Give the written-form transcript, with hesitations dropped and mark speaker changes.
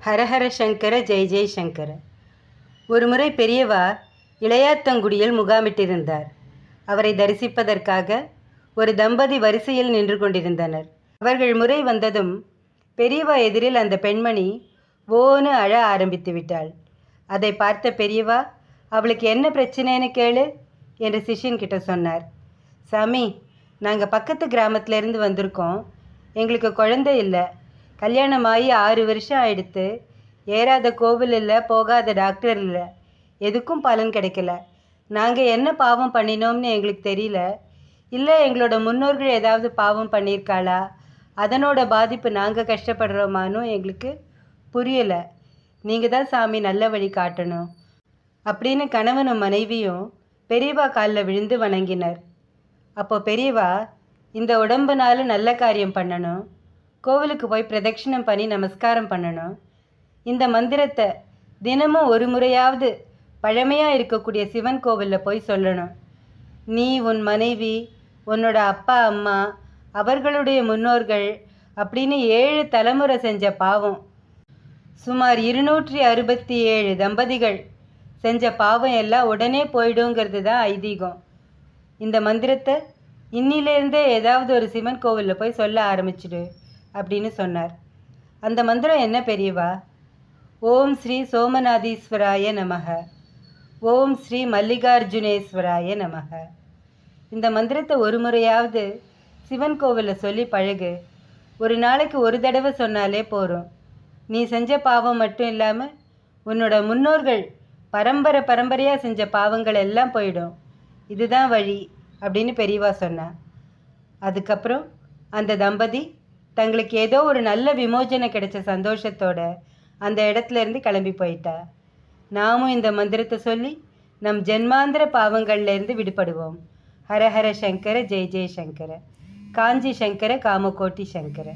Speaker 1: ஹரஹர சங்கர ஜெய் ஜெய் சங்கர. ஒருமுறை பெரியவா இளையாத்தங்குடியில் முகாமிட்டிருந்தார். அவரை தரிசிப்பதற்காக ஒரு தம்பதி வரிசையில் நின்று கொண்டிருந்தனர். அவர்கள் முறை வந்ததும் பெரியவா எதிரில் அந்த பெண்மணி ஓன்னு அழ ஆரம்பித்து விட்டாள். அதை பார்த்த பெரியவா, அவளுக்கு என்ன பிரச்சனைன்னு கேளு என்று சிஷ்யன்கிட்ட சொன்னார். சாமி, நாங்கள் பக்கத்து கிராமத்திலேருந்து வந்திருக்கோம். எங்களுக்கு குழந்தை இல்லை. கல்யாணமாகி 6 வருஷம் ஆயிடுத்து. ஏறாத கோவில் இல்லை, போகாத டாக்டர் இல்லை, எதுக்கும் பலன் கிடைக்கல. நாங்கள் என்ன பாவம் பண்ணினோம்னு எங்களுக்கு தெரியல. இல்லை எங்களோட முன்னோர்கள் ஏதாவது பாவம் பண்ணியிருக்காளா, அதனோட பாதிப்பு நாங்கள் கஷ்டப்படுறோமான்னு எங்களுக்கு புரியலை. நீங்கள் தான் சாமி நல்ல வழி காட்டணும் அப்படின்னு கணவனும் மனைவியும் பெரியவா காலில் விழுந்து வணங்கினர். அப்போ பெரியவா, இந்த உடம்புனால நல்ல காரியம் பண்ணணும், கோவிலுக்கு போய் பிரதட்சிணம் பண்ணி நமஸ்காரம் பண்ணணும். இந்த மந்திரத்தை தினமும் ஒரு முறையாவது பழமையாக இருக்கக்கூடிய சிவன் கோவிலில் போய் சொல்லணும். நீ, உன் மனைவி, உன்னோட அப்பா அம்மா, அவர்களுடைய முன்னோர்கள் அப்படின்னு 7 தலைமுறை செஞ்ச பாவம், சுமார் 267 தம்பதிகள் செஞ்ச பாவம் எல்லாம் உடனே போயிடுங்கிறது தான் ஐதீகம். இந்த மந்திரத்தை இன்னிலேருந்தே ஏதாவது ஒரு சிவன் கோவிலில் போய் சொல்ல ஆரம்பிச்சிடு அப்படின்னு சொன்னார். அந்த மந்திரம் என்ன பெரியவா? ஓம் ஸ்ரீ சோமநாதீஸ்வராய நமக, ஓம் ஸ்ரீ மல்லிகார்ஜுனேஸ்வராய நமக. இந்த மந்திரத்தை ஒரு முறையாவது சிவன் கோவிலில் சொல்லி பழகு. ஒரு நாளைக்கு ஒரு தடவை சொன்னாலே போகிறோம். நீ செஞ்ச பாவம் மட்டும் இல்லாமல் உன்னோட முன்னோர்கள் பரம்பரையாக செஞ்ச பாவங்கள் எல்லாம் போயிடும். இதுதான் வழி அப்படின்னு பெரியவா சொன்னான். அதுக்கப்புறம் அந்த தம்பதி தங்களுக்கு ஏதோ ஒரு நல்ல விமோசனை கிடைச்ச சந்தோஷத்தோட அந்த இடத்துல இருந்து கிளம்பி போயிட்டா. நாமும் இந்த மந்திரத்தை சொல்லி நம் ஜென்மாந்திர பாவங்கள்லேருந்து விடுபடுவோம். ஹரஹர சங்கர ஜெய் ஜெய் சங்கர. காஞ்சி சங்கர காமகோட்டி சங்கர.